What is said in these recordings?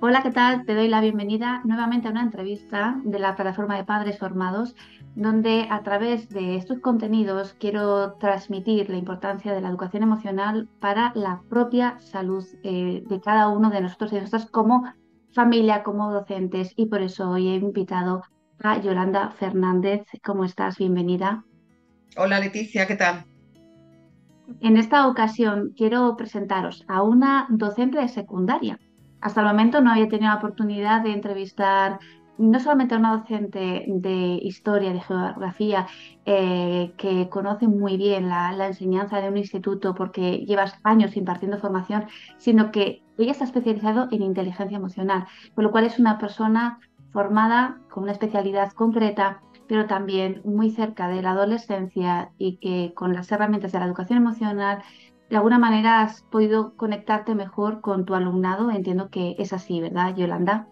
Hola, ¿qué tal? Te doy la bienvenida nuevamente a una entrevista de la plataforma de Padres Formados, donde a través de estos contenidos quiero transmitir la importancia de la educación emocional para la propia salud de cada uno de nosotros y de nosotras como familia, como docentes. Y por eso hoy he invitado a Yolanda Fernández. ¿Cómo estás? Bienvenida. Hola Leticia, ¿qué tal? En esta ocasión quiero presentaros a una docente de secundaria. Hasta el momento no había tenido la oportunidad de entrevistar no solamente a una docente de historia, de geografía, que conoce muy bien la enseñanza de un instituto porque llevas años impartiendo formación, sino que ella está especializado en inteligencia emocional, con lo cual es una persona formada con una especialidad concreta, pero también muy cerca de la adolescencia y que con las herramientas de la educación emocional, de alguna manera has podido conectarte mejor con tu alumnado. Entiendo que es así, ¿verdad, Yolanda?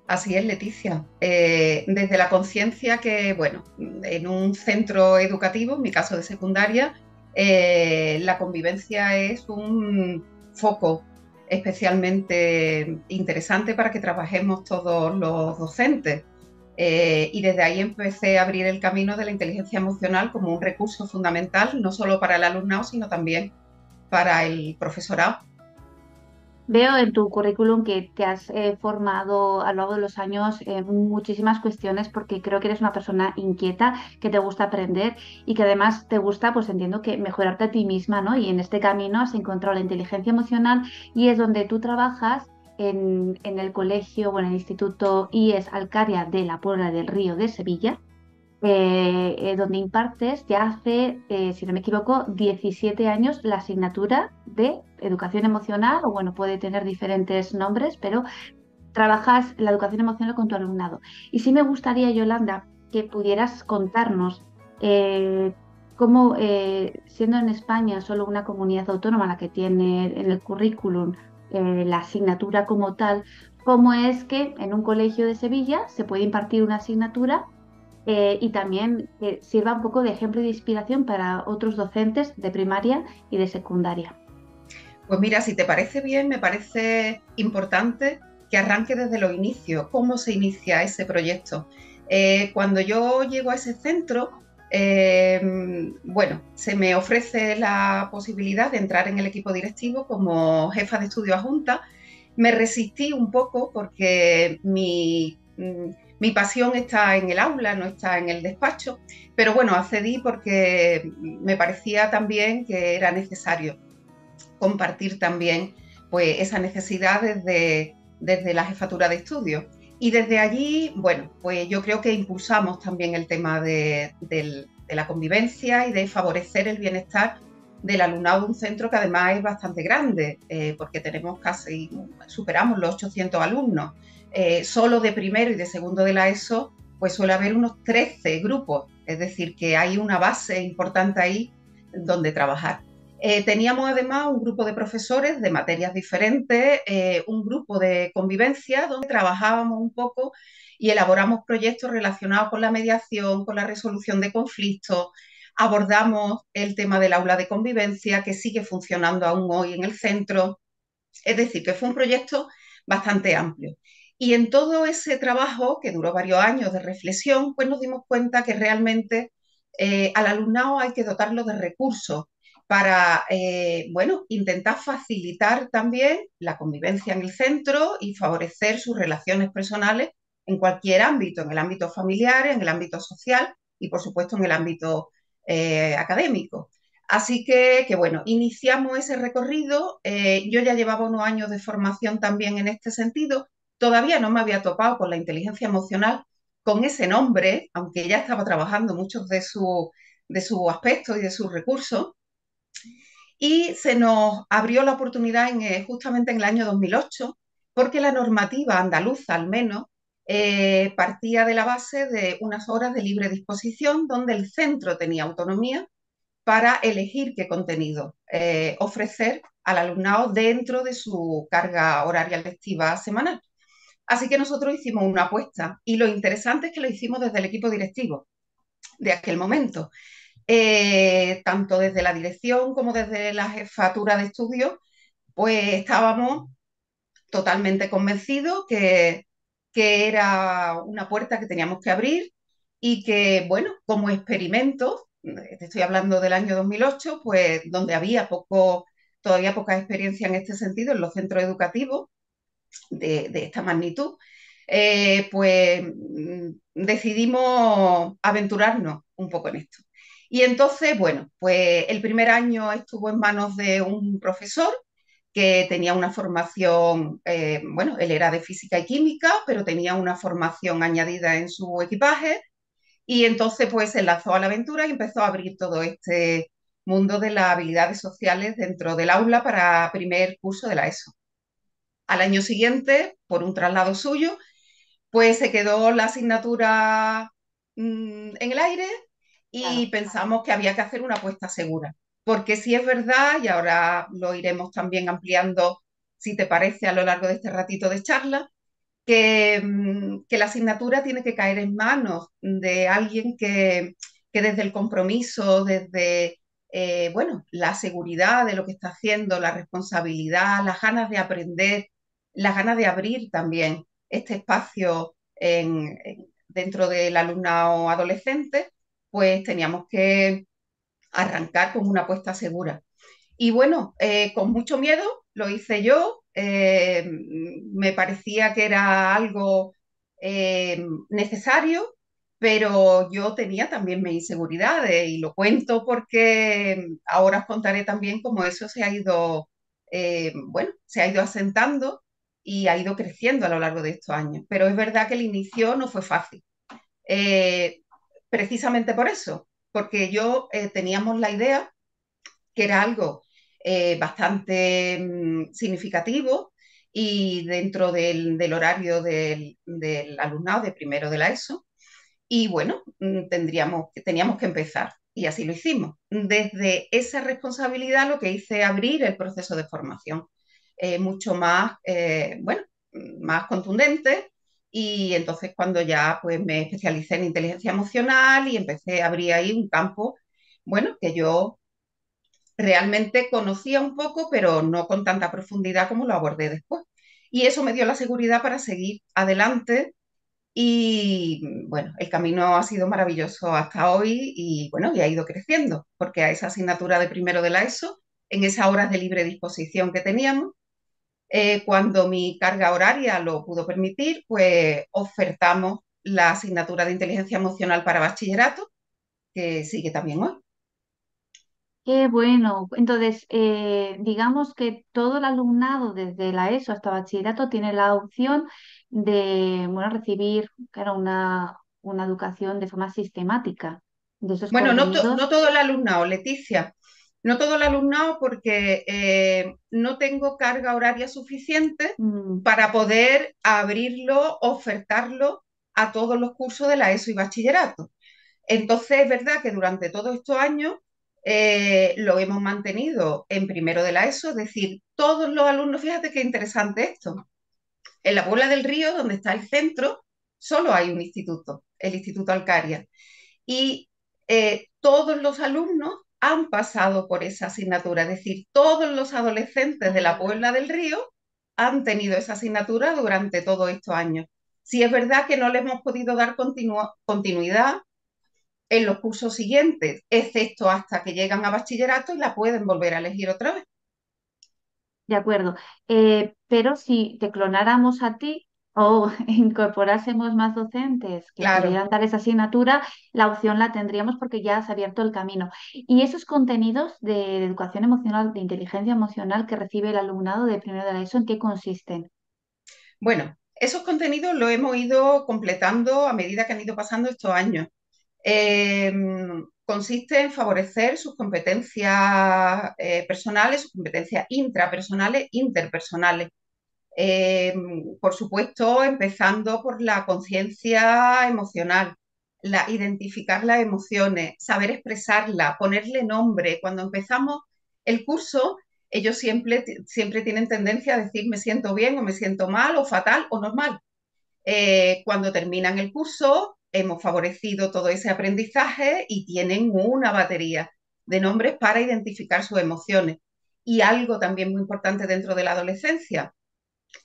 Así es, Leticia. Desde la conciencia que, bueno, en un centro educativo, en mi caso de secundaria, la convivencia es un foco especialmente interesante para que trabajemos todos los docentes. Y desde ahí empecé a abrir el camino de la inteligencia emocional como un recurso fundamental, no solo para el alumnado, sino también para el profesorado. Veo en tu currículum que te has formado a lo largo de los años en muchísimas cuestiones porque creo que eres una persona inquieta, que te gusta aprender y que además te gusta, pues entiendo que mejorarte a ti misma, ¿no? Y en este camino has encontrado la inteligencia emocional y es donde tú trabajas en el colegio o en el instituto IES Alcaria de la Puebla del Río de Sevilla, donde impartes ya hace, si no me equivoco, 17 años la asignatura de educación emocional, o bueno, puede tener diferentes nombres, pero trabajas la educación emocional con tu alumnado. Y sí me gustaría, Yolanda, que pudieras contarnos eh, cómo, siendo en España solo una comunidad autónoma la que tiene en el currículum la asignatura como tal, cómo es que en un colegio de Sevilla se puede impartir una asignatura y también que sirva un poco de ejemplo y de inspiración para otros docentes de primaria y de secundaria. Pues mira, si te parece bien, me parece importante que arranque desde los inicios, cómo se inicia ese proyecto. Cuando yo llego a ese centro, eh, bueno, se me ofrece la posibilidad de entrar en el equipo directivo como jefa de estudio adjunta. Me resistí un poco porque mi pasión está en el aula, no está en el despacho, pero bueno, accedí porque me parecía también que era necesario compartir también pues, esa necesidad desde la jefatura de estudios. Y desde allí, bueno, pues yo creo que impulsamos también el tema de la convivencia y de favorecer el bienestar del alumnado de un centro que además es bastante grande, porque tenemos casi, superamos los 800 alumnos. Solo de primero y de segundo de la ESO, pues suele haber unos 13 grupos, es decir, que hay una base importante ahí donde trabajar. Teníamos además un grupo de profesores de materias diferentes, un grupo de convivencia donde trabajábamos un poco y elaboramos proyectos relacionados con la mediación, con la resolución de conflictos. Abordamos el tema del aula de convivencia que sigue funcionando aún hoy en el centro. Es decir, que fue un proyecto bastante amplio. Y en todo ese trabajo, que duró varios años de reflexión, pues nos dimos cuenta que realmente al alumnado hay que dotarlo de recursos para, bueno, intentar facilitar también la convivencia en el centro y favorecer sus relaciones personales en cualquier ámbito, en el ámbito familiar, en el ámbito social y, por supuesto, en el ámbito académico. Así que, bueno, iniciamos ese recorrido. Yo ya llevaba unos años de formación también en este sentido. Todavía no me había topado con la inteligencia emocional con ese nombre, aunque ya estaba trabajando muchos de sus aspectos y de sus recursos. Y se nos abrió la oportunidad justamente en el año 2008, porque la normativa andaluza, al menos, partía de la base de unas horas de libre disposición, donde el centro tenía autonomía para elegir qué contenido ofrecer al alumnado dentro de su carga horaria lectiva semanal. Así que nosotros hicimos una apuesta y lo interesante es que lo hicimos desde el equipo directivo de aquel momento, tanto desde la dirección como desde la jefatura de estudios, pues estábamos totalmente convencido que era una puerta que teníamos que abrir y que, bueno, como experimento, te estoy hablando del año 2008, pues donde había todavía poca experiencia en este sentido en los centros educativos de esta magnitud, pues decidimos aventurarnos un poco en esto. Y entonces, bueno, pues el primer año estuvo en manos de un profesor que tenía una formación, bueno, él era de física y química, pero tenía una formación añadida en su equipaje y entonces pues se lanzó a la aventura y empezó a abrir todo este mundo de las habilidades sociales dentro del aula para primer curso de la ESO. Al año siguiente, por un traslado suyo, pues se quedó la asignatura en el aire y Claro. pensamos que había que hacer una apuesta segura. Porque si es verdad, y ahora lo iremos también ampliando, si te parece, a lo largo de este ratito de charla, que la asignatura tiene que caer en manos de alguien que desde el compromiso, desde bueno, la seguridad de lo que está haciendo, la responsabilidad, las ganas de aprender, las ganas de abrir también este espacio dentro del alumnado adolescente, pues teníamos que arrancar con una apuesta segura. Y bueno, con mucho miedo lo hice yo. Me parecía que era algo necesario, pero yo tenía también mis inseguridades y lo cuento porque ahora os contaré también cómo eso se ha ido, bueno, se ha ido asentando y ha ido creciendo a lo largo de estos años. Pero es verdad que el inicio no fue fácil. Eh, Precisamente por eso, porque yo teníamos la idea que era algo bastante significativo y dentro del horario del alumnado de primero de la ESO. Y bueno, teníamos que empezar y así lo hicimos. Desde esa responsabilidad lo que hice es abrir el proceso de formación mucho más, bueno, más contundente. Y entonces cuando ya pues me especialicé en inteligencia emocional y empecé a abrir ahí un campo, bueno, que yo realmente conocía un poco, pero no con tanta profundidad como lo abordé después. Y eso me dio la seguridad para seguir adelante y bueno, el camino ha sido maravilloso hasta hoy y bueno, y ha ido creciendo, porque a esa asignatura de primero de la ESO, en esas horas de libre disposición que teníamos, cuando mi carga horaria lo pudo permitir, pues ofertamos la asignatura de inteligencia emocional para bachillerato, que sigue también hoy. Qué bueno. Entonces, digamos que todo el alumnado desde la ESO hasta bachillerato tiene la opción de, bueno, recibir, claro, una educación de forma sistemática de esos Bueno, no contenidos. todo el alumnado, Leticia, no todo el alumnado porque no tengo carga horaria suficiente Mm, para poder abrirlo, ofertarlo a todos los cursos de la ESO y bachillerato. Entonces, es verdad que durante todos estos años lo hemos mantenido en primero de la ESO, es decir, todos los alumnos, fíjate qué interesante esto. En la Puebla del Río, donde está el centro, solo hay un instituto, el Instituto Alcaria y todos los alumnos han pasado por esa asignatura, es decir, todos los adolescentes de la ah, Puebla del Río han tenido esa asignatura durante todos estos años. Sí es verdad que no le hemos podido dar continuidad en los cursos siguientes, excepto hasta que llegan a bachillerato y la pueden volver a elegir otra vez. de acuerdo. Pero si te clonáramos a ti o incorporásemos más docentes que Claro. pudieran dar esa asignatura, la opción la tendríamos porque ya has abierto el camino. ¿Y esos contenidos de educación emocional, de inteligencia emocional que recibe el alumnado de primero de la ESO, en qué consisten? Bueno, esos contenidos los hemos ido completando a medida que han ido pasando estos años. Eh, Consiste en favorecer sus competencias personales, sus competencias intrapersonales, interpersonales. Eh, por supuesto, empezando por la conciencia emocional, identificar las emociones, saber expresarla, ponerle nombre. Cuando empezamos el curso, ellos siempre tienen tendencia a decir me siento bien o me siento mal o fatal o normal. Cuando terminan el curso, hemos favorecido todo ese aprendizaje y tienen una batería de nombres para identificar sus emociones. Y algo también muy importante dentro de la adolescencia,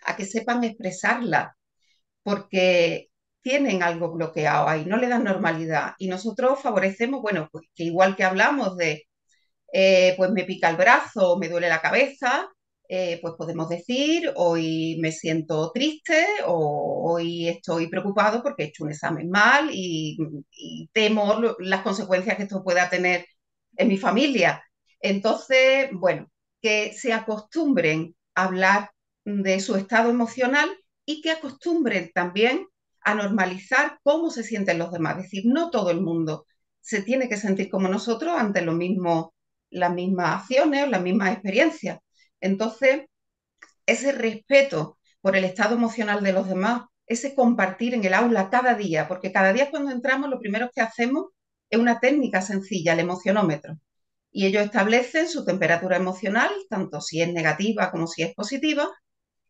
a que sepan expresarla, porque tienen algo bloqueado ahí, no le dan normalidad. Y nosotros favorecemos, bueno, pues que igual que hablamos de, pues me pica el brazo, me duele la cabeza, pues podemos decir, hoy me siento triste o hoy estoy preocupado porque he hecho un examen mal y temo las consecuencias que esto pueda tener en mi familia. Entonces, bueno, que se acostumbren a hablar de su estado emocional y que acostumbren también a normalizar cómo se sienten los demás. Es decir, no todo el mundo se tiene que sentir como nosotros ante lo mismo, las mismas acciones o las mismas experiencias. Entonces, ese respeto por el estado emocional de los demás, ese compartir en el aula cada día, porque cada día cuando entramos lo primero que hacemos es una técnica sencilla, el emocionómetro. Y ellos establecen su temperatura emocional, tanto si es negativa como si es positiva,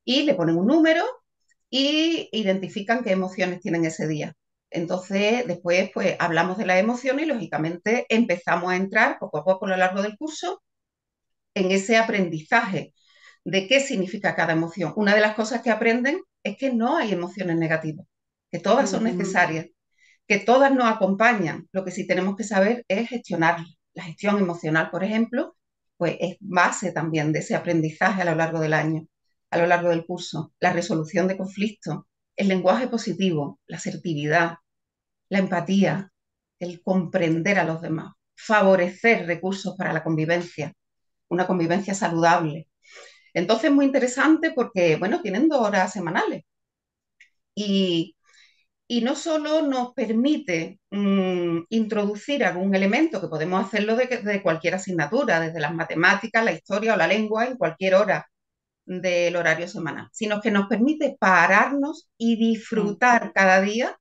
y le ponen un número y identifican qué emociones tienen ese día. Entonces, después, pues hablamos de las emociones y lógicamente empezamos a entrar poco a poco a lo largo del curso en ese aprendizaje de qué significa cada emoción. Una de las cosas que aprenden es que no hay emociones negativas, que todas son Ujú. necesarias, que todas nos acompañan. Lo que sí tenemos que saber es gestionarlas. La gestión emocional, por ejemplo, pues es base también de ese aprendizaje a lo largo del año, a lo largo del curso. La resolución de conflictos, el lenguaje positivo, la asertividad, la empatía, el comprender a los demás, favorecer recursos para la convivencia, una convivencia saludable. Entonces, muy interesante porque, bueno, tienen 2 horas semanales y, y no solo nos permite introducir algún elemento, que podemos hacerlo de cualquier asignatura, desde las matemáticas, la historia o la lengua, en cualquier hora del horario semanal, sino que nos permite pararnos y Sí, disfrutar cada día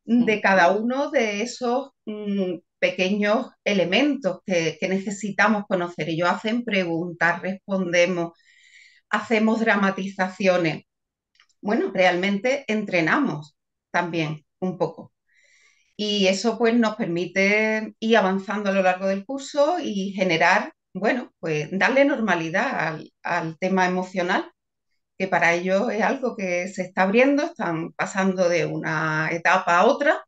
de sí. cada uno de esos pequeños elementos que necesitamos conocer. Ellos hacen preguntas, respondemos, hacemos dramatizaciones. Bueno, realmente entrenamos también un poco. Y eso pues nos permite ir avanzando a lo largo del curso y generar, bueno, pues darle normalidad al tema emocional, que para ellos es algo que se está abriendo, están pasando de una etapa a otra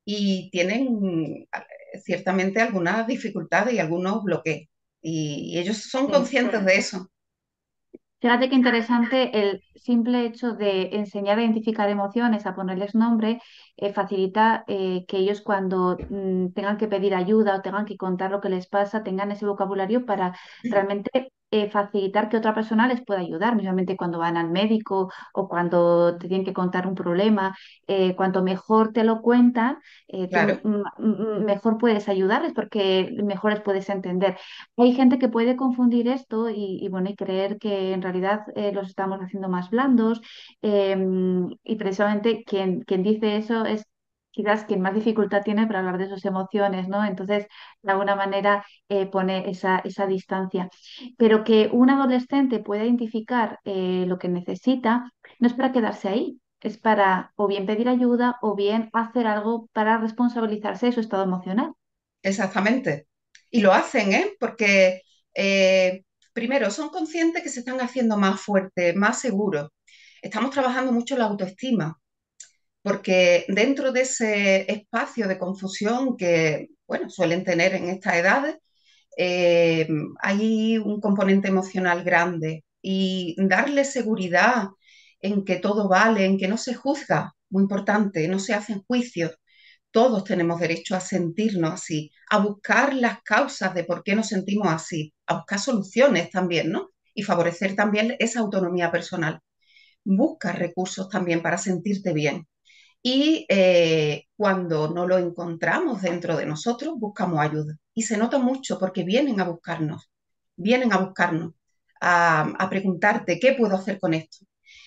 y tienen ciertamente algunas dificultades y algunos bloqueos. Y ellos son Sí. conscientes de eso. Fíjate qué interesante el simple hecho de enseñar a identificar emociones, a ponerles nombre, facilita que ellos cuando tengan que pedir ayuda o tengan que contar lo que les pasa, tengan ese vocabulario para realmente facilitar que otra persona les pueda ayudar, mismamente cuando van al médico o cuando te tienen que contar un problema. Cuanto mejor te lo cuentan, tú Claro, mejor puedes ayudarles porque mejor les puedes entender. Hay gente que puede confundir esto bueno, y creer que en realidad los estamos haciendo más blandos, y precisamente quien dice eso es quizás quien más dificultad tiene para hablar de sus emociones, ¿no? Entonces, de alguna manera pone esa distancia. Pero que un adolescente pueda identificar lo que necesita no es para quedarse ahí. Es para o bien pedir ayuda o bien hacer algo para responsabilizarse de su estado emocional. exactamente. Y lo hacen, ¿eh? Porque primero son conscientes que se están haciendo más fuertes, más seguros. Estamos trabajando mucho la autoestima, porque dentro de ese espacio de confusión que, bueno, suelen tener en estas edades, eh, hay un componente emocional grande y darle seguridad en que todo vale, en que no se juzga, muy importante, no se hacen juicios. Todos tenemos derecho a sentirnos así, a buscar las causas de por qué nos sentimos así, a buscar soluciones también, ¿no? Y favorecer también esa autonomía personal. Busca recursos también para sentirte bien. Y cuando no lo encontramos dentro de nosotros, buscamos ayuda. Y se nota mucho porque vienen a buscarnos, a preguntarte, ¿qué puedo hacer con esto?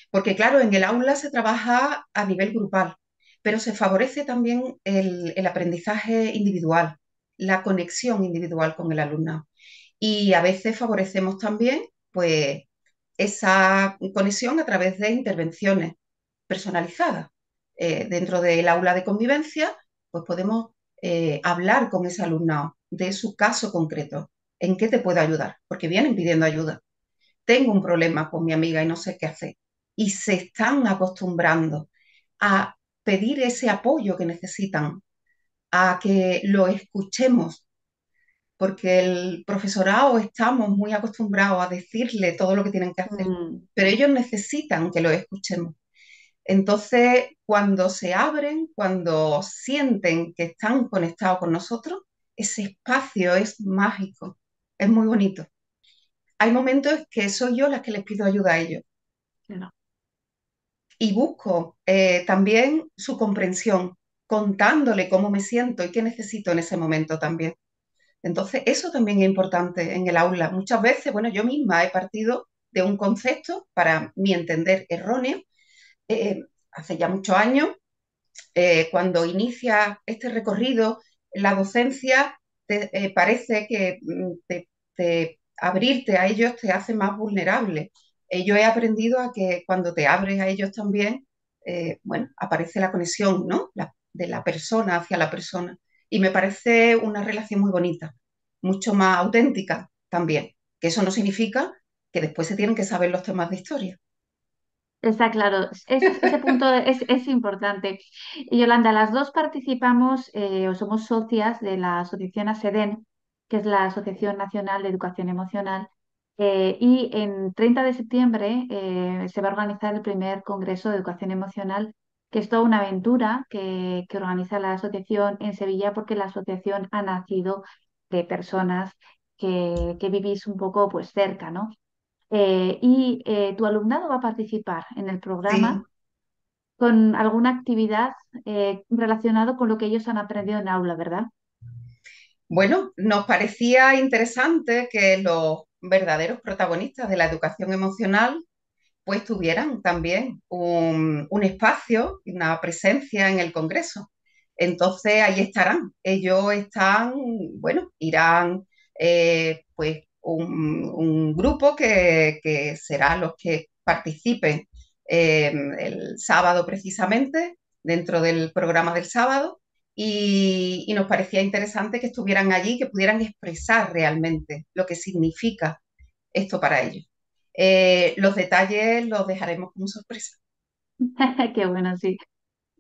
Porque claro, en el aula se trabaja a nivel grupal, pero se favorece también el aprendizaje individual, la conexión individual con el alumnado. Y a veces favorecemos también, pues, esa conexión a través de intervenciones personalizadas. Dentro del aula de convivencia, pues podemos hablar con ese alumnado de su caso concreto. ¿En qué te puedo ayudar? Porque vienen pidiendo ayuda. Tengo un problema con mi amiga y no sé qué hacer. y se están acostumbrando a pedir ese apoyo que necesitan, a que lo escuchemos, porque el profesorado estamos muy acostumbrados a decirle todo lo que tienen que hacer, Mm, pero ellos necesitan que lo escuchemos. Entonces, cuando se abren, cuando sienten que están conectados con nosotros, ese espacio es mágico, es muy bonito. Hay momentos que soy yo la que les pido ayuda a ellos claro. y busco también su comprensión, contándole cómo me siento y qué necesito en ese momento también. Entonces, eso también es importante en el aula. Muchas veces, bueno, yo misma he partido de un concepto, para mi entender, erróneo, eh, hace ya muchos años, cuando inicia este recorrido, la docencia parece que abrirte a ellos te hace más vulnerable. Yo he aprendido a que cuando te abres a ellos también, bueno, aparece la conexión, ¿no? De la persona hacia la persona. Y me parece una relación muy bonita, mucho más auténtica también. Que eso no significa que después se tienen que saber los temas de historia. Está claro, ese punto es importante. Y Yolanda, las dos participamos o somos socias de la asociación ASEDEN, que es la Asociación Nacional de Educación Emocional, y en 30 de septiembre se va a organizar el primer Congreso de Educación Emocional, que es toda una aventura que organiza la asociación en Sevilla, porque la asociación ha nacido de personas que vivís un poco pues cerca, ¿no? Tu alumnado va a participar en el programa Sí. con alguna actividad relacionada con lo que ellos han aprendido en aula, ¿verdad? Bueno, nos parecía interesante que los verdaderos protagonistas de la educación emocional pues tuvieran también un espacio y una presencia en el Congreso. Entonces ahí estarán. Ellos están, bueno, irán pues un grupo que será los que participen el sábado precisamente, dentro del programa del sábado, y nos parecía interesante que estuvieran allí, que pudieran expresar realmente lo que significa esto para ellos. Los detalles los dejaremos como sorpresa. Qué bueno, sí.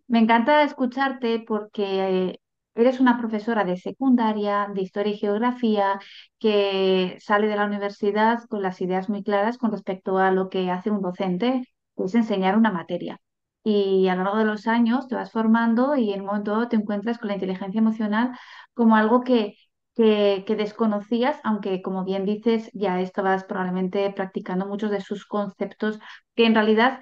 Me encanta escucharte porque eres una profesora de secundaria, de historia y geografía, que sale de la universidad con las ideas muy claras con respecto a lo que hace un docente, que es enseñar una materia. Y a lo largo de los años te vas formando y en un momento dado te encuentras con la inteligencia emocional como algo que desconocías, aunque como bien dices, ya estabas probablemente practicando muchos de sus conceptos que en realidad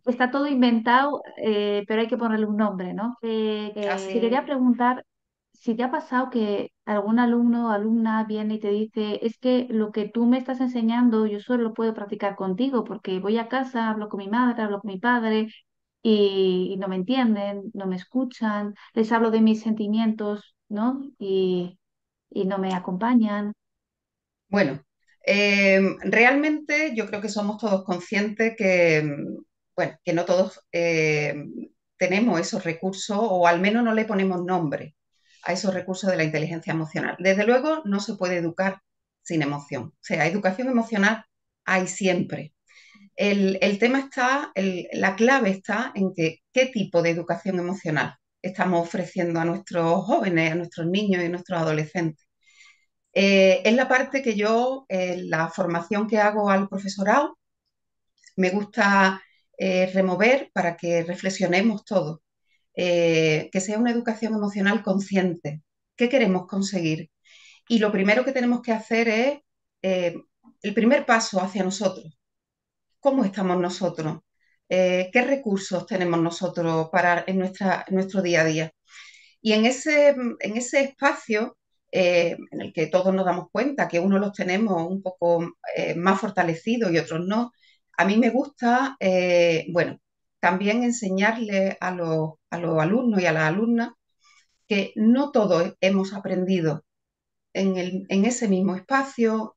está todo inventado, pero hay que ponerle un nombre, ¿no? Así Te es. quería preguntar si te ha pasado que algún alumno o alumna viene y te dice, es que lo que tú me estás enseñando yo solo lo puedo practicar contigo porque voy a casa, hablo con mi madre, hablo con mi padre y no me entienden, no me escuchan, les hablo de mis sentimientos, ¿no? Y no me acompañan. Bueno, realmente yo creo que somos todos conscientes que, bueno, que no todos tenemos esos recursos, o al menos no le ponemos nombre a esos recursos de la inteligencia emocional. Desde luego no se puede educar sin emoción. O sea, educación emocional hay siempre. El tema está, la clave está en que qué tipo de educación emocional estamos ofreciendo a nuestros jóvenes, a nuestros niños y a nuestros adolescentes. Es la parte que yo, la formación que hago al profesorado, me gusta remover para que reflexionemos todos. Que sea una educación emocional consciente. ¿Qué queremos conseguir? Y lo primero que tenemos que hacer es eh, el primer paso hacia nosotros. ¿Cómo estamos nosotros? ¿Qué recursos tenemos nosotros en nuestro día a día? Y en ese espacio en el que todos nos damos cuenta que unos los tenemos un poco más fortalecidos y otros no, a mí me gusta, bueno, también enseñarle a los alumnos y a las alumnas que no todos hemos aprendido en ese mismo espacio,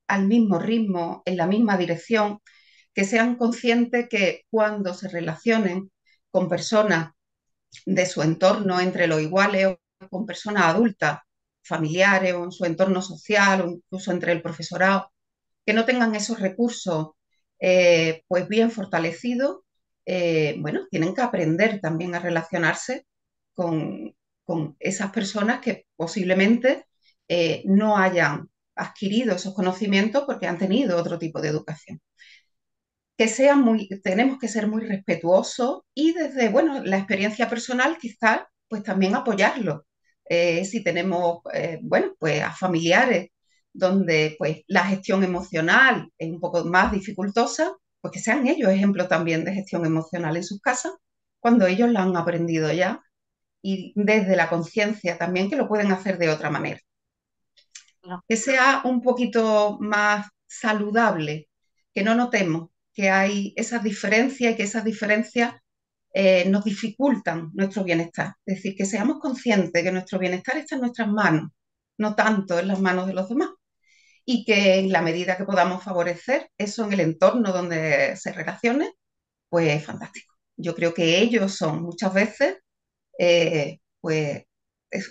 al mismo ritmo, en la misma dirección, que sean conscientes que cuando se relacionen con personas de su entorno entre los iguales o con personas adultas, familiares o en su entorno social o incluso entre el profesorado, que no tengan esos recursos pues bien fortalecido, bueno, tienen que aprender también a relacionarse con, con esas personas que posiblemente no hayan adquirido esos conocimientos porque han tenido otro tipo de educación. Tenemos que ser muy respetuosos y desde, bueno, la experiencia personal quizás, pues también apoyarlo. Si tenemos, bueno, pues a familiares donde pues la gestión emocional es un poco más dificultosa, pues que sean ellos ejemplos también de gestión emocional en sus casas, cuando ellos la han aprendido ya y desde la conciencia también que lo pueden hacer de otra manera. No, Que sea un poquito más saludable, que no notemos que hay esas diferencias y que esas diferencias nos dificultan nuestro bienestar. Es decir, que seamos conscientes que nuestro bienestar está en nuestras manos, no tanto en las manos de los demás. Y que en la medida que podamos favorecer eso en el entorno donde se relacione, pues fantástico. Yo creo que ellos son muchas veces pues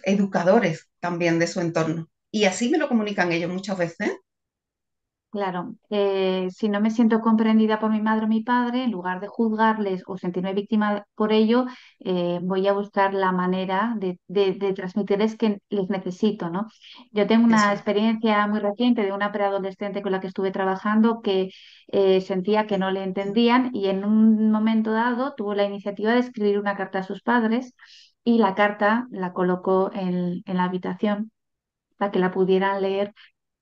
educadores también de su entorno. Y así me lo comunican ellos muchas veces. claro, si no me siento comprendida por mi madre o mi padre, en lugar de juzgarles o sentirme víctima por ello, voy a buscar la manera de transmitirles que les necesito, ¿no? Yo tengo una Eso es. experiencia muy reciente de una preadolescente con la que estuve trabajando que sentía que no le entendían y en un momento dado tuvo la iniciativa de escribir una carta a sus padres y la carta la colocó en la habitación para que la pudieran leer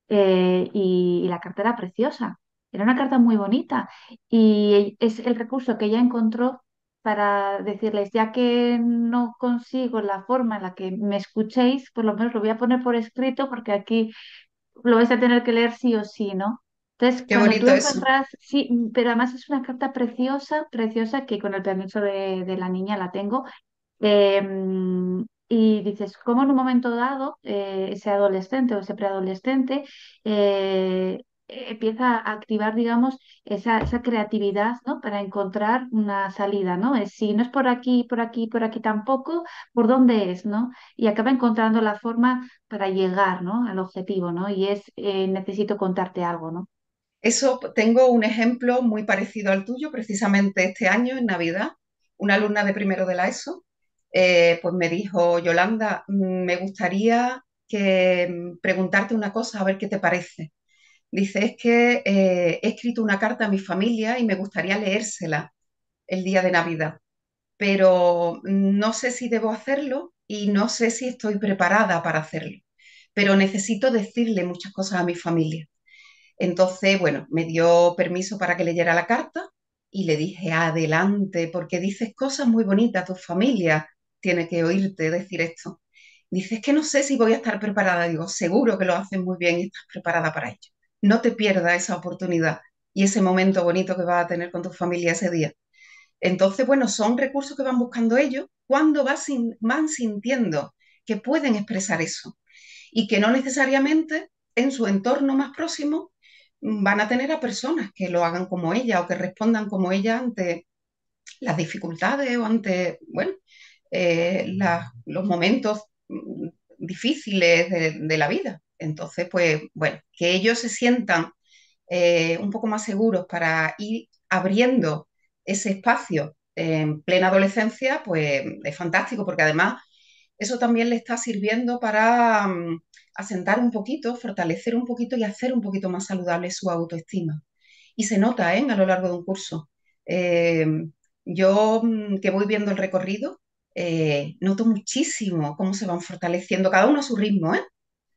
y la carta era preciosa, era una carta muy bonita y es el recurso que ella encontró para decirles, ya que no consigo la forma en la que me escuchéis, por lo menos lo voy a poner por escrito porque aquí lo vais a tener que leer sí o sí, ¿no? Entonces, Qué cuando tú bonito eso. encuentras, sí, pero además es una carta preciosa, preciosa, que con el permiso de la niña la tengo, y dices, ¿cómo en un momento dado ese adolescente o ese preadolescente empieza a activar, digamos, esa creatividad, ¿no? Para encontrar una salida, ¿no? Si no es por aquí, por aquí, por aquí tampoco, ¿por dónde es, ¿no? Y acaba encontrando la forma para llegar, ¿no? Al objetivo, ¿no? Y es, necesito contarte algo, ¿no? Eso tengo un ejemplo muy parecido al tuyo, precisamente este año, en Navidad, una alumna de primero de la ESO, pues me dijo, Yolanda, me gustaría preguntarte una cosa, a ver qué te parece. Dice, es que he escrito una carta a mi familia y me gustaría leérsela el día de Navidad, pero no sé si debo hacerlo y no sé si estoy preparada para hacerlo, pero necesito decirle muchas cosas a mi familia. Entonces, bueno, me dio permiso para que leyera la carta y le dije, adelante, porque dices cosas muy bonitas, tu familia tiene que oírte decir esto. Dice, es que no sé si voy a estar preparada. Digo, seguro que lo haces muy bien y estás preparada para ello. No te pierdas esa oportunidad y ese momento bonito que vas a tener con tu familia ese día. Entonces, bueno, son recursos que van buscando ellos cuando van sintiendo que pueden expresar eso y que no necesariamente en su entorno más próximo van a tener a personas que lo hagan como ella o que respondan como ella ante las dificultades o ante, bueno, los momentos difíciles de la vida. Entonces, pues, bueno, que ellos se sientan un poco más seguros para ir abriendo ese espacio en plena adolescencia, pues es fantástico, porque además eso también le está sirviendo para asentar un poquito, fortalecer un poquito y hacer un poquito más saludable su autoestima. Y se nota, ¿eh? A lo largo de un curso. Eh, yo que voy viendo el recorrido, noto muchísimo cómo se van fortaleciendo, cada uno a su ritmo, ¿eh?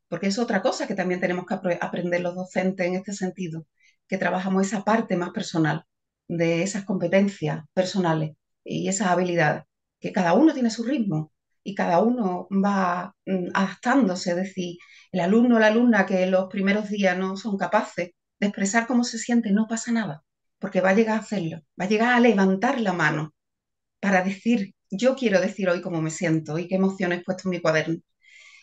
Porque es otra cosa que también tenemos que aprender los docentes en este sentido, que trabajamos esa parte más personal de esas competencias personales y esas habilidades, que cada uno tiene su ritmo y cada uno va adaptándose, es decir, el alumno o la alumna que los primeros días no son capaces de expresar cómo se siente, no pasa nada, porque va a llegar a hacerlo, va a llegar a levantar la mano para decir, yo quiero decir hoy cómo me siento y qué emociones he puesto en mi cuaderno.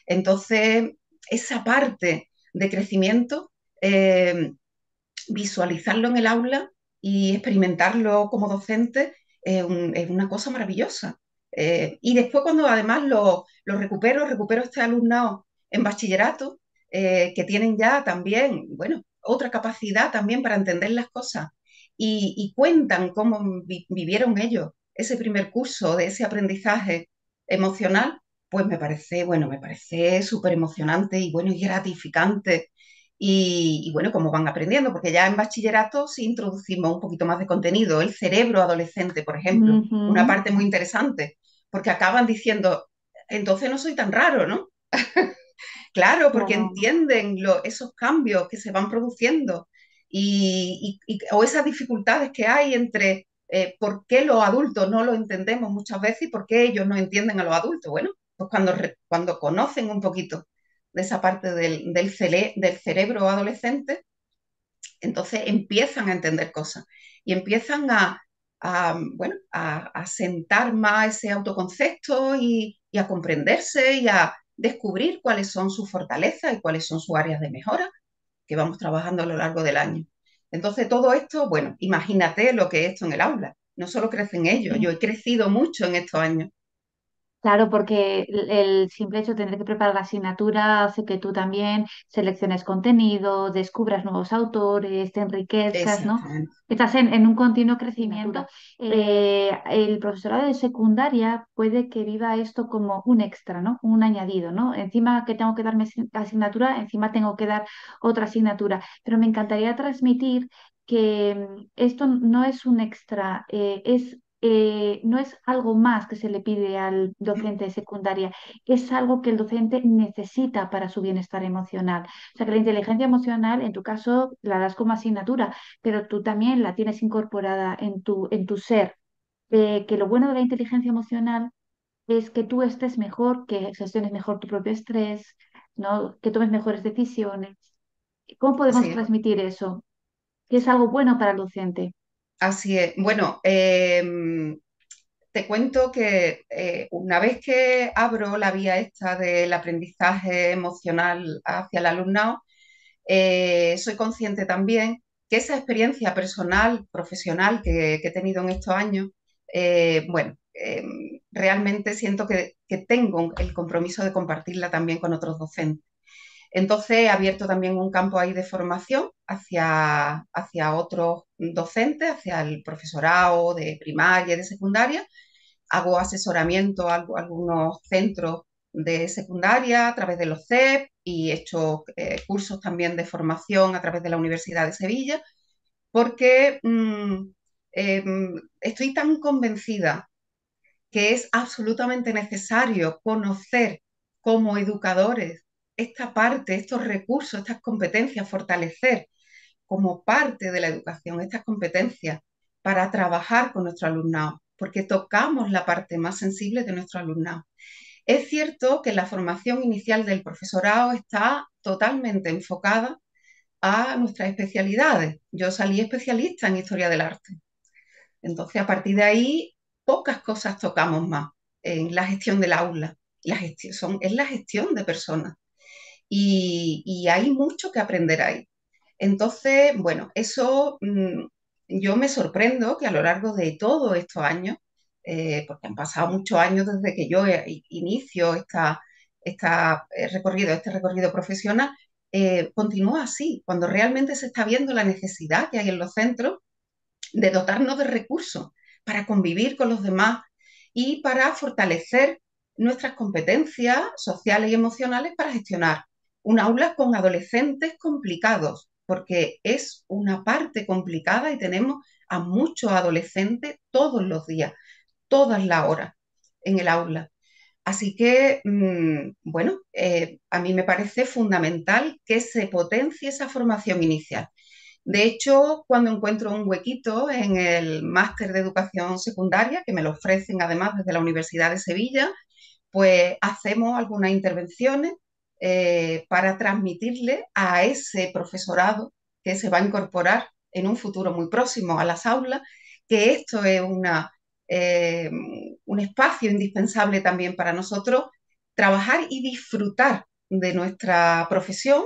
Entonces, esa parte de crecimiento, eh, visualizarlo en el aula y experimentarlo como docente es una cosa maravillosa. Y después cuando además recupero este alumnado en bachillerato, que tienen ya también, bueno, otra capacidad también para entender las cosas y cuentan cómo vivieron ellos ese primer curso de ese aprendizaje emocional, pues me parece, bueno, me parece súper emocionante y bueno, y gratificante. Y bueno, cómo van aprendiendo, porque ya en bachillerato sí introducimos un poquito más de contenido, el cerebro adolescente, por ejemplo, una Ujú. parte muy interesante, porque acaban diciendo, entonces no soy tan raro, ¿no? Claro, porque Claro. entienden esos cambios que se van produciendo o esas dificultades que hay entre por qué los adultos no lo entendemos muchas veces y por qué ellos no entienden a los adultos. Bueno, pues cuando conocen un poquito de esa parte del cerebro adolescente, entonces empiezan a entender cosas y empiezan bueno, a sentar más ese autoconcepto y a comprenderse y a descubrir cuáles son sus fortalezas y cuáles son sus áreas de mejora que vamos trabajando a lo largo del año. Entonces, todo esto, bueno, imagínate lo que es esto en el aula. No solo crecen ellos, yo he crecido mucho en estos años. Claro, porque el simple hecho de tener que preparar la asignatura hace que tú también selecciones contenido, descubras nuevos autores, te enriquezcas, ¿no? Exactamente. Estás en un continuo crecimiento. El profesorado de secundaria puede que viva esto como un extra, ¿no? Un añadido, ¿no? Encima que tengo que darme asignatura, encima tengo que dar otra asignatura. Pero me encantaría transmitir que esto no es un extra, no es algo más que se le pide al docente de secundaria, es algo que el docente necesita para su bienestar emocional. O sea que la inteligencia emocional, en tu caso, la das como asignatura, pero tú también la tienes incorporada en tu ser. Que lo bueno de la inteligencia emocional es que tú estés mejor, que gestiones mejor tu propio estrés, ¿no? Que tomes mejores decisiones. ¿Cómo podemos Así es. transmitir eso? Que es algo bueno para el docente. Así es. Bueno, te cuento que una vez que abro la vía esta del aprendizaje emocional hacia el alumnado, soy consciente también que esa experiencia personal, profesional que he tenido en estos años, bueno, realmente siento que tengo el compromiso de compartirla también con otros docentes. Entonces he abierto también un campo ahí de formación hacia otros docentes, hacia el profesorado de primaria y de secundaria. Hago asesoramiento a algunos centros de secundaria a través de los CEP y he hecho cursos también de formación a través de la Universidad de Sevilla, porque estoy tan convencida que es absolutamente necesario conocer como educadores esta parte, estos recursos, estas competencias, fortalecer como parte de la educación estas competencias para trabajar con nuestro alumnado, porque tocamos la parte más sensible de nuestro alumnado. Es cierto que la formación inicial del profesorado está totalmente enfocada a nuestras especialidades. Yo salí especialista en historia del arte. Entonces, a partir de ahí, pocas cosas tocamos más en la gestión del aula. Es la gestión de personas y hay mucho que aprender ahí. Entonces, bueno, eso yo me sorprendo que a lo largo de todos estos años, porque han pasado muchos años desde que yo inicio este recorrido profesional, continúa así, cuando realmente se está viendo la necesidad que hay en los centros de dotarnos de recursos para convivir con los demás y para fortalecer nuestras competencias sociales y emocionales para gestionar un aula con adolescentes complicados, porque es una parte complicada y tenemos a muchos adolescentes todos los días, todas las horas en el aula. Así que, bueno, a mí me parece fundamental que se potencie esa formación inicial. De hecho, cuando encuentro un huequito en el máster de educación secundaria, que me lo ofrecen además desde la Universidad de Sevilla, pues hacemos algunas intervenciones para transmitirle a ese profesorado que se va a incorporar en un futuro muy próximo a las aulas, que esto es eh, un espacio indispensable también para nosotros trabajar y disfrutar de nuestra profesión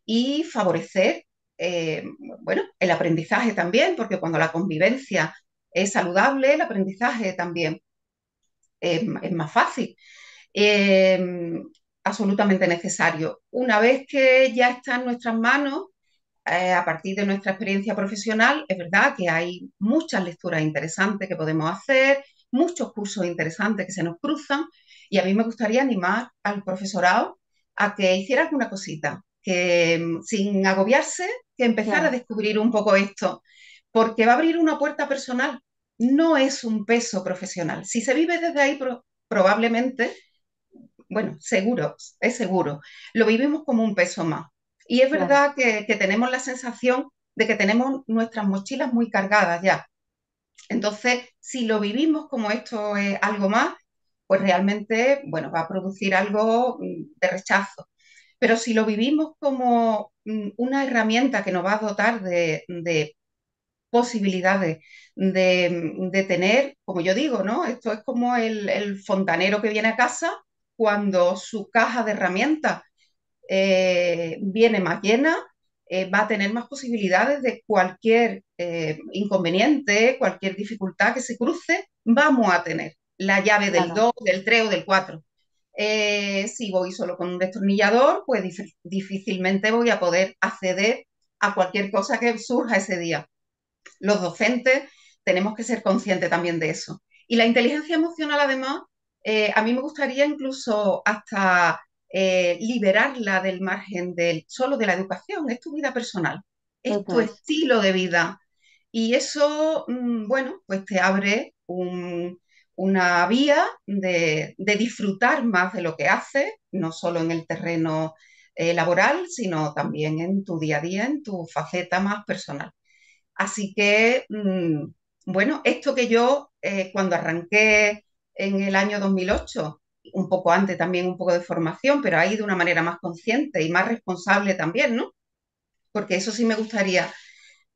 y favorecer, eh, bueno, el aprendizaje también, porque cuando la convivencia es saludable, el aprendizaje también es más fácil. Eh, absolutamente necesario. Una vez que ya está en nuestras manos, a partir de nuestra experiencia profesional, es verdad que hay muchas lecturas interesantes que podemos hacer, muchos cursos interesantes que se nos cruzan, y a mí me gustaría animar al profesorado a que hiciera alguna cosita, que sin agobiarse, que empezara a Claro, descubrir un poco esto, porque va a abrir una puerta personal, no es un peso profesional. Si se vive desde ahí, probablemente, bueno, seguro, es seguro, lo vivimos como un peso más. Y es claro, verdad que tenemos la sensación de que tenemos nuestras mochilas muy cargadas ya. Entonces, si lo vivimos como esto es algo más, pues realmente, bueno, va a producir algo de rechazo. Pero si lo vivimos como una herramienta que nos va a dotar de posibilidades de tener, como yo digo, ¿no? Esto es como el fontanero que viene a casa cuando su caja de herramientas viene más llena, va a tener más posibilidades de cualquier inconveniente, cualquier dificultad que se cruce, vamos a tener la llave del claro, 2, del 3 o del 4. Si voy solo con un destornillador, pues difícilmente voy a poder acceder a cualquier cosa que surja ese día. Los docentes tenemos que ser conscientes también de eso. Y la inteligencia emocional, además, a mí me gustaría incluso hasta liberarla del margen solo de la educación. Es tu vida personal, es eso tu es, estilo de vida. Y eso, bueno, pues te abre una vía de disfrutar más de lo que haces, no solo en el terreno laboral, sino también en tu día a día, en tu faceta más personal. Así que, bueno, esto que yo cuando arranqué en el año 2008, un poco antes también un poco de formación, pero ahí de una manera más consciente y más responsable también, ¿no? Porque eso sí me gustaría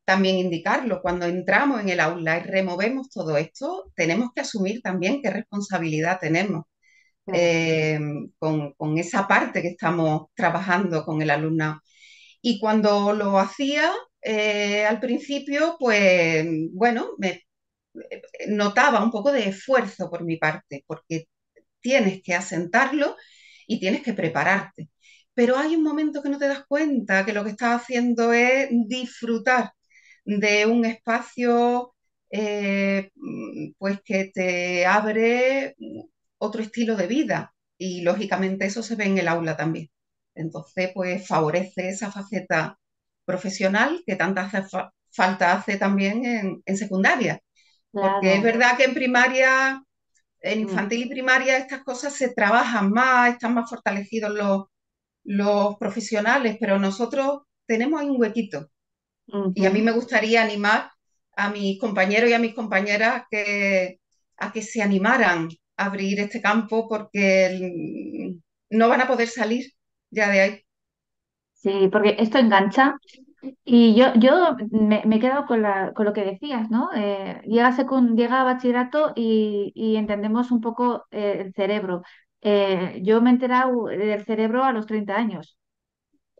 también indicarlo. Cuando entramos en el aula y removemos todo esto, tenemos que asumir también qué responsabilidad tenemos claro, eh, con esa parte que estamos trabajando con el alumnado. Y cuando lo hacía al principio, pues bueno, me notaba un poco de esfuerzo por mi parte, porque tienes que asentarlo y tienes que prepararte. Pero hay un momento que no te das cuenta que lo que estás haciendo es disfrutar de un espacio pues que te abre otro estilo de vida y lógicamente eso se ve en el aula también. Entonces, pues favorece esa faceta profesional que tanta falta hace también en secundaria, porque es claro. verdad que en primaria, en Mm, infantil y primaria, estas cosas se trabajan más, están más fortalecidos los profesionales, pero nosotros tenemos ahí un huequito. Y a mí ujú. me gustaría animar a mis compañeros y a mis compañeras a que se animaran a abrir este campo porque no van a poder salir ya de ahí. Sí, porque esto engancha. Y yo me he quedado con, con lo que decías, ¿no? Llega a bachillerato y entendemos un poco el cerebro. Yo me he enterado del cerebro a los 30 años.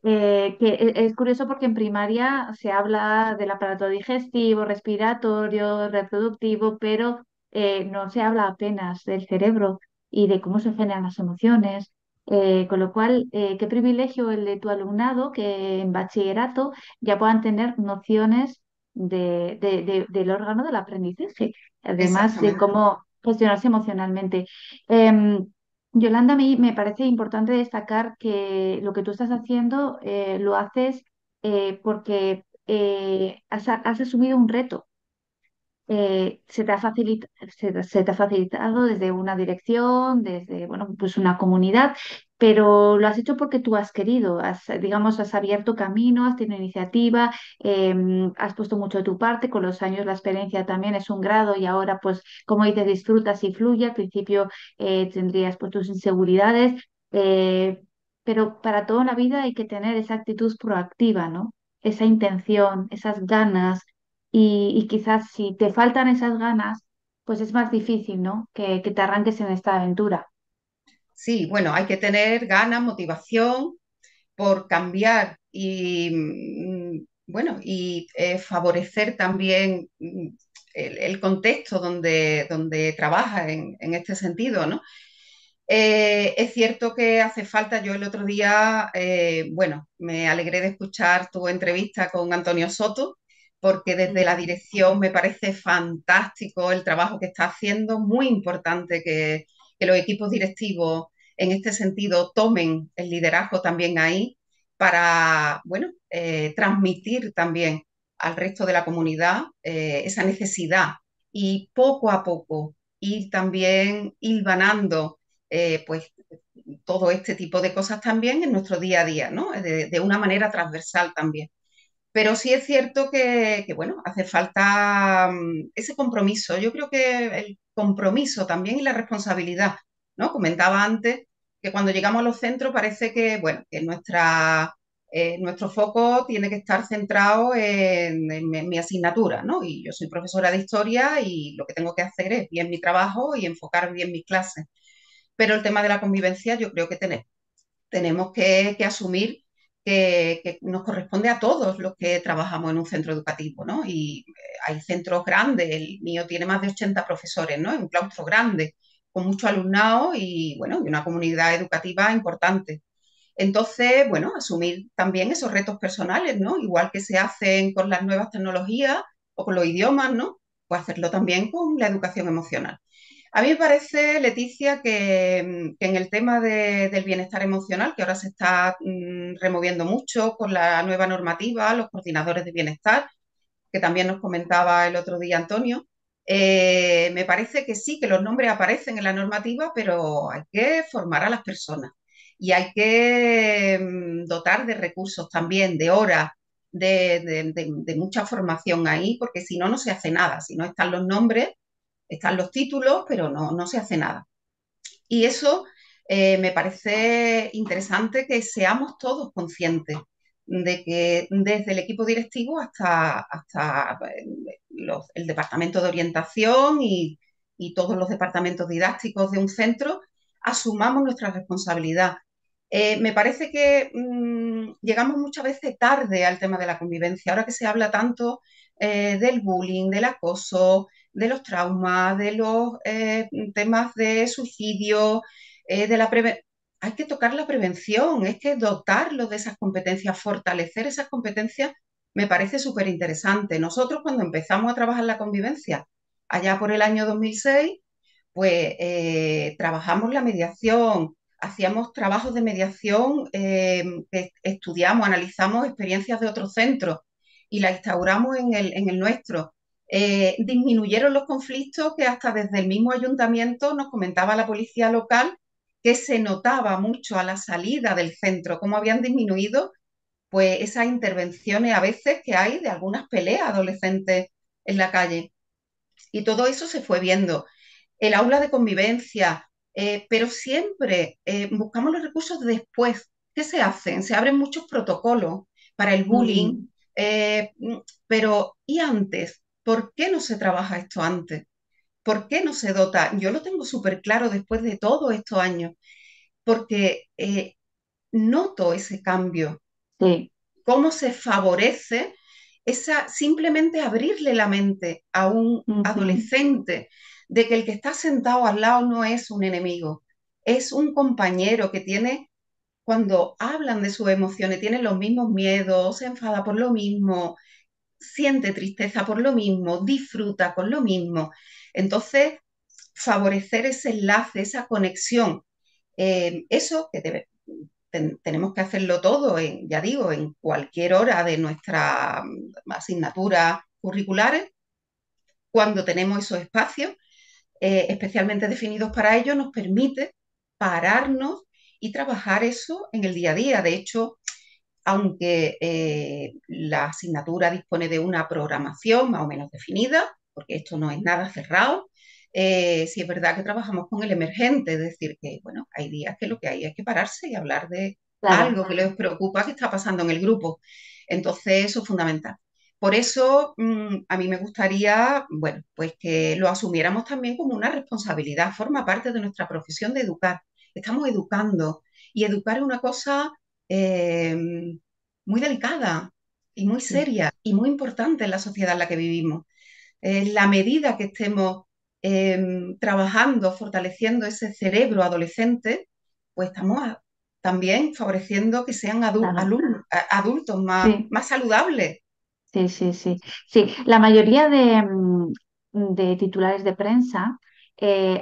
Es curioso porque en primaria se habla del aparato digestivo, respiratorio, reproductivo, pero no se habla apenas del cerebro y de cómo se generan las emociones. Con lo cual, qué privilegio el de tu alumnado que en bachillerato ya puedan tener nociones del órgano del aprendizaje, además de Exactamente. cómo gestionarse emocionalmente. Em, Yolanda, a mí me parece importante destacar que lo que tú estás haciendo lo haces porque has asumido un reto. Se te ha facilitado desde una dirección, desde, bueno, pues una comunidad, pero lo has hecho porque tú has querido, digamos, has abierto camino, has tenido iniciativa, has puesto mucho de tu parte, con los años la experiencia también es un grado y ahora, pues, como dices, disfrutas y fluye. Al principio tendrías pues tus inseguridades, eh, pero para toda la vida hay que tener esa actitud proactiva, ¿no? Esa intención, esas ganas y quizás si te faltan esas ganas, pues es más difícil, ¿no? Que te arranques en esta aventura. Sí, bueno, hay que tener ganas, motivación por cambiar y, bueno, y favorecer también el contexto donde trabaja en este sentido, ¿no? Es cierto que hace falta, yo el otro día, bueno, me alegré de escuchar tu entrevista con Antonio Soto, porque desde la Mm. dirección me parece fantástico el trabajo que está haciendo, muy importante que los equipos directivos en este sentido tomen el liderazgo también ahí para, bueno, transmitir también al resto de la comunidad esa necesidad y poco a poco ir también hilvanando pues todo este tipo de cosas también en nuestro día a día, ¿no? De una manera transversal también. Pero sí es cierto bueno, hace falta ese compromiso. Yo creo que el compromiso también y la responsabilidad, ¿no? Comentaba antes que cuando llegamos a los centros parece que, bueno, que nuestro foco tiene que estar centrado en mi asignatura, ¿no? Y yo soy profesora de historia y lo que tengo que hacer es bien mi trabajo y enfocar bien mis clases. Pero el tema de la convivencia yo creo que tenemos que asumir que nos corresponde a todos los que trabajamos en un centro educativo, ¿no? Y hay centros grandes, el mío tiene más de 80 profesores, ¿no? Es un claustro grande, con mucho alumnado y, bueno, y una comunidad educativa importante. Entonces, bueno, asumir también esos retos personales, ¿no? Igual que se hacen con las nuevas tecnologías o con los idiomas, ¿no? Pues hacerlo también con la educación emocional. A mí me parece, Leticia, que en el tema del bienestar emocional, que ahora se está removiendo mucho con la nueva normativa, los coordinadores de bienestar, que también nos comentaba el otro día Antonio, me parece que sí, que los nombres aparecen en la normativa, pero hay que formar a las personas y hay que dotar de recursos también, de horas, de mucha formación ahí, porque si no, no se hace nada. Si no están los nombres, están los títulos, pero no se hace nada. Y eso me parece interesante que seamos todos conscientes de que desde el equipo directivo hasta el departamento de orientación y todos los departamentos didácticos de un centro asumamos nuestra responsabilidad. Me parece que llegamos muchas veces tarde al tema de la convivencia, ahora que se habla tanto del bullying, del acoso, de los traumas, de los temas de suicidio, de la hay que tocar la prevención, es que dotarlos de esas competencias, fortalecer esas competencias, me parece súper interesante. Nosotros cuando empezamos a trabajar la convivencia, allá por el año 2006, pues trabajamos la mediación, hacíamos trabajos de mediación, estudiamos, analizamos experiencias de otros centros y las instauramos en el nuestro. Disminuyeron los conflictos que hasta desde el mismo ayuntamiento nos comentaba la policía local que se notaba mucho a la salida del centro, cómo habían disminuido pues esas intervenciones a veces que hay de algunas peleas adolescentes en la calle. Y todo eso se fue viendo. El aula de convivencia, pero siempre buscamos los recursos después. ¿Qué se hacen? Se abren muchos protocolos para el bullying, Mm. eh, pero ¿y antes? ¿Por qué no se trabaja esto antes? ¿Por qué no se dota? Yo lo tengo súper claro después de todos estos años, porque noto ese cambio, Sí. cómo se favorece simplemente abrirle la mente a un Ujú. adolescente de que el que está sentado al lado no es un enemigo, es un compañero que tiene, cuando hablan de sus emociones, tiene los mismos miedos, se enfada por lo mismo, siente tristeza por lo mismo, disfruta con lo mismo. Entonces, favorecer ese enlace, esa conexión, eso que tenemos que hacerlo todo, ya digo, en cualquier hora de nuestras asignaturas curriculares, cuando tenemos esos espacios especialmente definidos para ello, nos permite pararnos y trabajar eso en el día a día. De hecho, aunque la asignatura dispone de una programación más o menos definida, porque esto no es nada cerrado, sí es verdad que trabajamos con el emergente, es decir, que bueno, hay días que lo que hay es que pararse y hablar de Claro. algo que les preocupa que está pasando en el grupo. Entonces, eso es fundamental. Por eso, a mí me gustaría, bueno, pues que lo asumiéramos también como una responsabilidad, forma parte de nuestra profesión de educar. Estamos educando y educar es una cosa eh, muy delicada y muy Sí. seria y muy importante en la sociedad en la que vivimos. En la medida que estemos trabajando, fortaleciendo ese cerebro adolescente, pues estamos también favoreciendo que sean Claro. adultos Sí. más saludables. Sí, sí, sí. Sí, la mayoría de titulares de prensa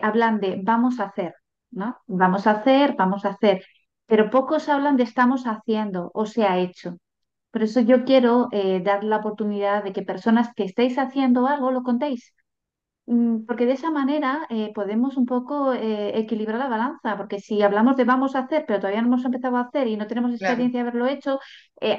hablan de vamos a hacer, ¿no? Vamos a hacer, pero pocos hablan de estamos haciendo o se ha hecho. Por eso yo quiero dar la oportunidad de que personas que estéis haciendo algo lo contéis. Porque de esa manera podemos un poco equilibrar la balanza, porque si hablamos de vamos a hacer, pero todavía no hemos empezado a hacer y no tenemos Claro, experiencia de haberlo hecho, eh,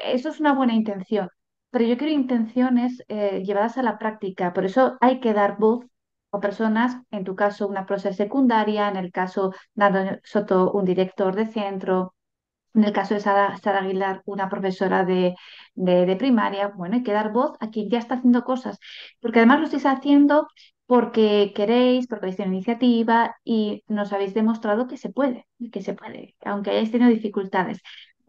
eso es una buena intención, pero yo quiero intenciones llevadas a la práctica. Por eso hay que dar voz a personas, en tu caso una profesora secundaria, en el caso de Antonio Soto, un director de centro, en el caso de Sara Aguilar, una profesora de primaria. Bueno, hay que dar voz a quien ya está haciendo cosas, porque además lo estáis haciendo porque queréis, porque habéis tenido iniciativa y nos habéis demostrado que se puede, aunque hayáis tenido dificultades.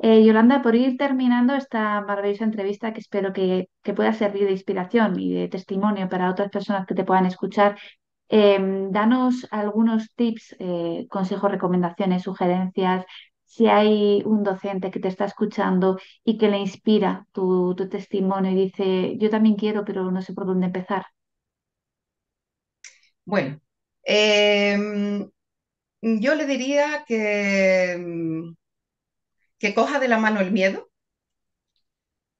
Yolanda, por ir terminando esta maravillosa entrevista que espero que pueda servir de inspiración y de testimonio para otras personas que te puedan escuchar, danos algunos tips, consejos, recomendaciones, sugerencias. Si hay un docente que te está escuchando y que le inspira tu testimonio y dice, yo también quiero, pero no sé por dónde empezar. bueno. em, yo le diría que coja de la mano el miedo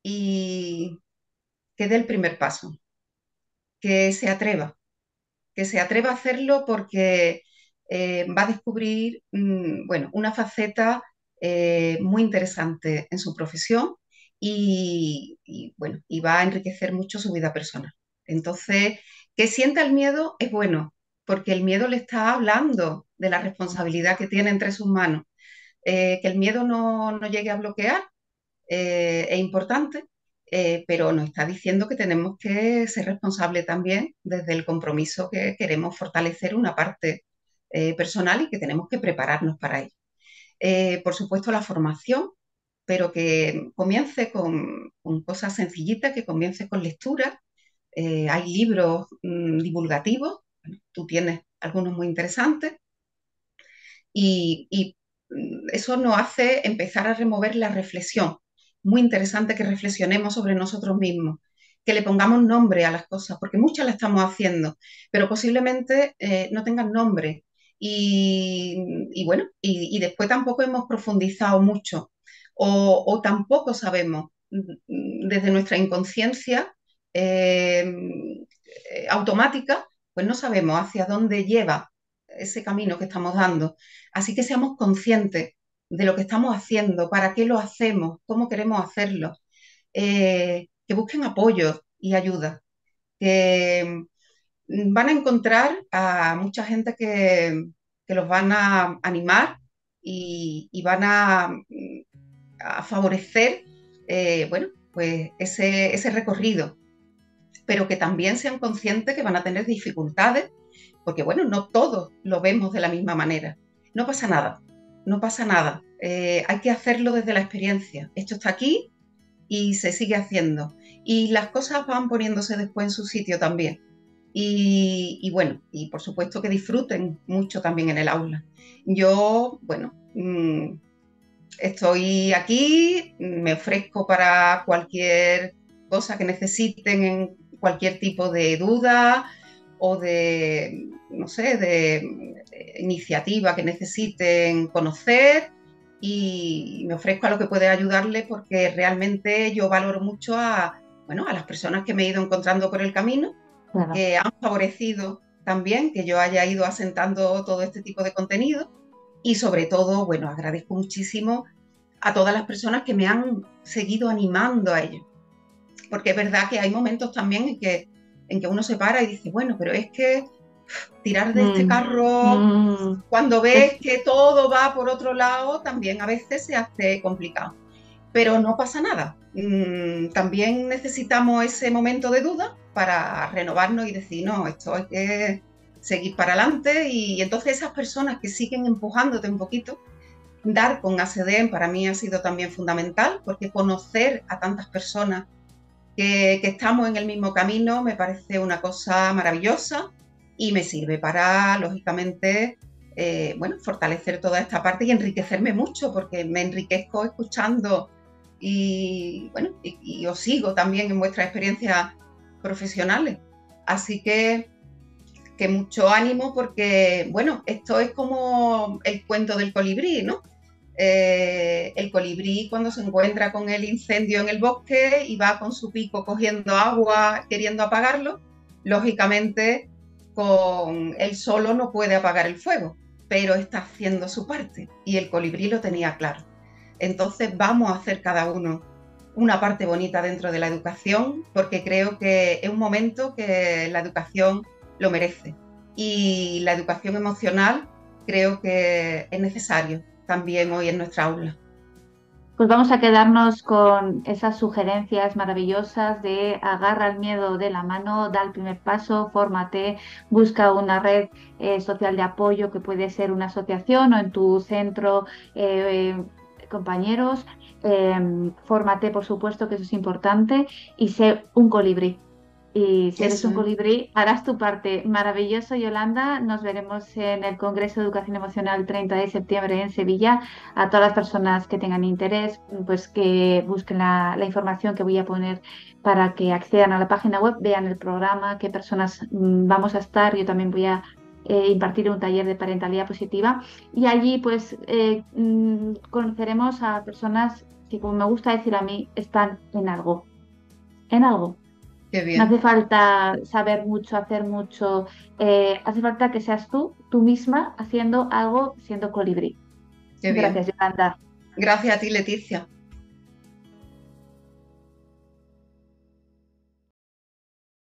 y que dé el primer paso, que se atreva, que se atreva a hacerlo porque va a descubrir, bueno, una faceta muy interesante en su profesión bueno, y va a enriquecer mucho su vida personal. Entonces, que sienta el miedo es bueno, porque el miedo le está hablando de la responsabilidad que tiene entre sus manos. Que el miedo no llegue a bloquear es importante, pero nos está diciendo que tenemos que ser responsables también desde el compromiso que queremos fortalecer una parte personal y que tenemos que prepararnos para ello. Por supuesto, la formación, pero que comience con cosas sencillitas, que comience con lectura. Hay libros divulgativos, bueno, tú tienes algunos muy interesantes, y eso nos hace empezar a remover la reflexión. Muy interesante que reflexionemos sobre nosotros mismos, que le pongamos nombre a las cosas, porque muchas las estamos haciendo, pero posiblemente no tengan nombre. Y bueno, después tampoco hemos profundizado mucho o tampoco sabemos desde nuestra inconsciencia automática, pues no sabemos hacia dónde lleva ese camino que estamos dando. Así que seamos conscientes de lo que estamos haciendo, para qué lo hacemos, cómo queremos hacerlo, que busquen apoyo y ayuda, que van a encontrar a mucha gente que los van a animar y van a favorecer, bueno, pues ese recorrido, pero que también sean conscientes que van a tener dificultades, porque bueno, no todos lo vemos de la misma manera. No pasa nada, no pasa nada. Hay que hacerlo desde la experiencia. Esto está aquí y se sigue haciendo. Y las cosas van poniéndose después en su sitio también. Bueno, y por supuesto que disfruten mucho también en el aula. Yo, bueno, estoy aquí, me ofrezco para cualquier cosa que necesiten, en cualquier tipo de duda o de, no sé, de iniciativa que necesiten conocer, y me ofrezco a lo que pueda ayudarles, porque realmente yo valoro mucho bueno, a las personas que me he ido encontrando por el camino, Claro. que han favorecido también que yo haya ido asentando todo este tipo de contenido. Y sobre todo, bueno, agradezco muchísimo a todas las personas que me han seguido animando a ello. Porque es verdad que hay momentos también en que uno se para y dice, bueno, pero es que tirar de este Mm, carro, mm. cuando Es, ves que todo va por otro lado, también a veces se hace complicado. Pero no pasa nada. También necesitamos ese momento de duda para renovarnos y decir, no, esto hay que seguir para adelante. Y entonces esas personas que siguen empujándote un poquito, dar con ACDEM para mí ha sido también fundamental, porque conocer a tantas personas que estamos en el mismo camino me parece una cosa maravillosa. y me sirve para, lógicamente, bueno, fortalecer toda esta parte y enriquecerme mucho, porque me enriquezco escuchando y, bueno, y os sigo también en vuestras experiencias profesionales. Así que mucho ánimo porque, bueno, esto es como el cuento del colibrí, ¿no? El colibrí cuando se encuentra con el incendio en el bosque y va con su pico cogiendo agua, queriendo apagarlo, lógicamente con él solo no puede apagar el fuego, pero está haciendo su parte y el colibrí lo tenía claro. Entonces vamos a hacer cada uno una parte bonita dentro de la educación, porque creo que es un momento que la educación lo merece. Y la educación emocional creo que es necesario también hoy en nuestra aula. Pues vamos a quedarnos con esas sugerencias maravillosas de agarra el miedo de la mano, da el primer paso, fórmate, busca una red social de apoyo que puede ser una asociación o en tu centro compañeros, fórmate por supuesto que eso es importante y sé un colibrí. Y si eres Eso un es. colibrí, harás tu parte. Maravilloso, Yolanda. Nos veremos en el Congreso de Educación Emocional 30 de septiembre en Sevilla. A todas las personas que tengan interés, pues que busquen la información que voy a poner para que accedan a la página web, vean el programa, qué personas vamos a estar. Yo también voy a impartir un taller de parentalidad positiva y allí pues conoceremos a personas que, como me gusta decir a mí, están en algo. En algo. Qué No bien, hace falta saber mucho, hacer mucho. Hace falta que seas tú misma, haciendo algo siendo colibrí. qué bien. Gracias, Yolanda. Gracias a ti, Leticia.